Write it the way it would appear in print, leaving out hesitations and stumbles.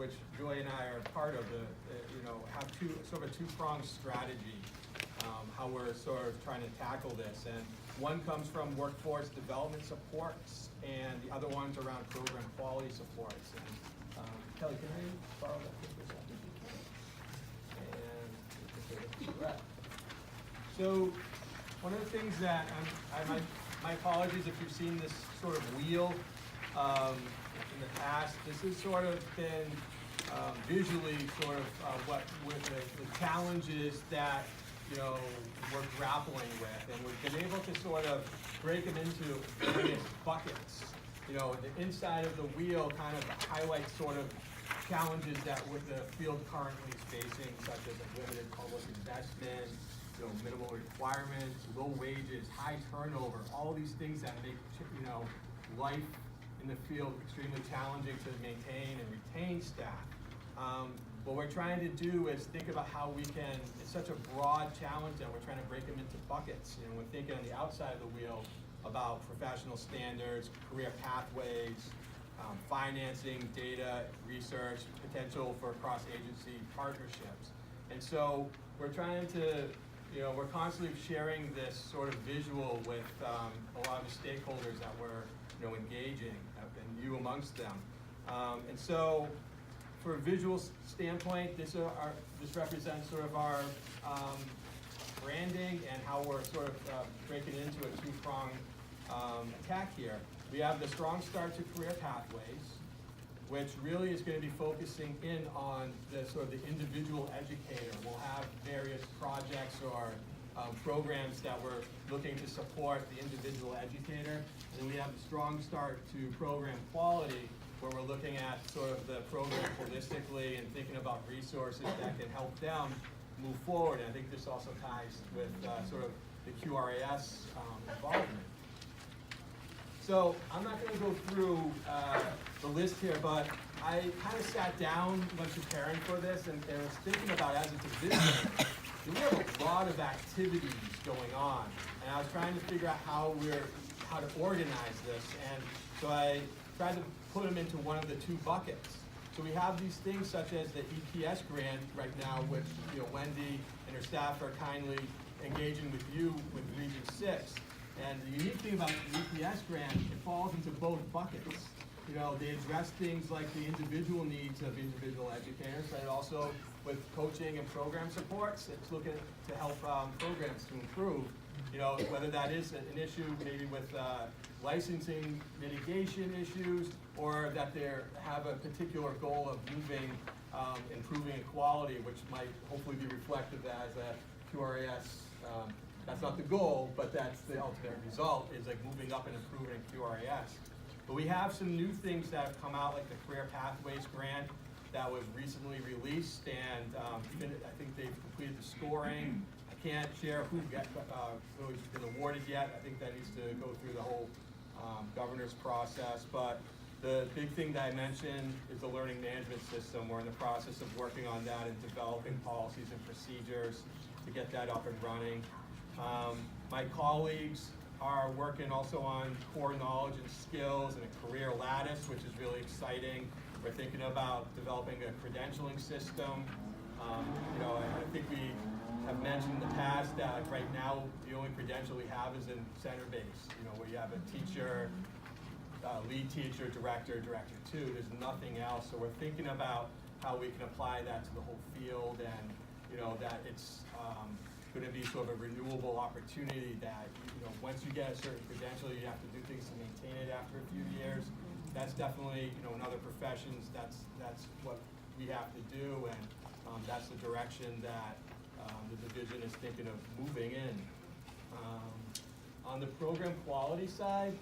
which Joy and I are part of, have sort of a two-pronged strategy, how we're sort of trying to tackle this. And one comes from workforce development supports, and the other one's around program quality supports. And Kelly, can I borrow that for a second? And so one of the things that my apologies if you've seen this sort of wheel in the past. This has sort of been visually sort of what with the challenges that we're grappling with, and we've been able to sort of break them into various buckets. The inside of the wheel kind of highlights sort of challenges that the field currently is facing, such as limited public investment, minimal requirements, low wages, high turnover, all these things that make life in the field extremely challenging to maintain and retain staff. What we're trying to do is think about how we can, it's such a broad challenge that we're trying to break them into buckets. We're thinking on the outside of the wheel about professional standards, career pathways, financing, data, research, potential for cross-agency partnerships. And so we're trying to, we're constantly sharing this sort of visual with a lot of the stakeholders that we're engaging, and you amongst them. And so for a visual standpoint, this represents sort of our branding and how we're sort of breaking it into a two-pronged attack here. We have the Strong Start to Career Pathways, which really is going to be focusing in on the sort of the individual educator. We'll have various projects or programs that we're looking to support the individual educator. And then we have the Strong Start to Program Quality, where we're looking at sort of the program holistically and thinking about resources that can help them move forward. And I think this also ties with sort of the QRAS involvement. So I'm not going to go through the list here, but I kind of sat down when preparing for this and was thinking about, as a division, we have a lot of activities going on, and I was trying to figure out how to organize this, and so I tried to put them into one of the two buckets. So we have these things such as the EPS grant right now, which Wendy and her staff are kindly engaging with you with Region 6. And the unique thing about the EPS grant, it falls into both buckets. They address things like the individual needs of individual educators, but also with coaching and program supports, it's looking to help programs to improve. Whether that is an issue maybe with licensing mitigation issues, or that they have a particular goal of improving equality, which might hopefully be reflected as a QRAS. That's not the goal, but that's the ultimate result, is like moving up and improving QRAS. But we have some new things that have come out, like the Career Pathways Grant that was recently released, and I think they've completed the scoring. I can't share who's been awarded yet. I think that needs to go through the whole governor's process. But the big thing that I mentioned is the learning management system. We're in the process of working on that and developing policies and procedures to get that up and running. My colleagues are working also on core knowledge and skills and a career lattice, which is really exciting. We're thinking about developing a credentialing system. I think we have mentioned in the past that right now the only credential we have is in center base, where you have a teacher, lead teacher, director, director two. There's nothing else. So we're thinking about how we can apply that to the whole field, and that it's going to be sort of a renewable opportunity that, once you get a certain credential, you have to do things to maintain it after a few years. That's definitely, in other professions, that's what we have to do, and that's the direction that the division is thinking of moving in. On the program quality side,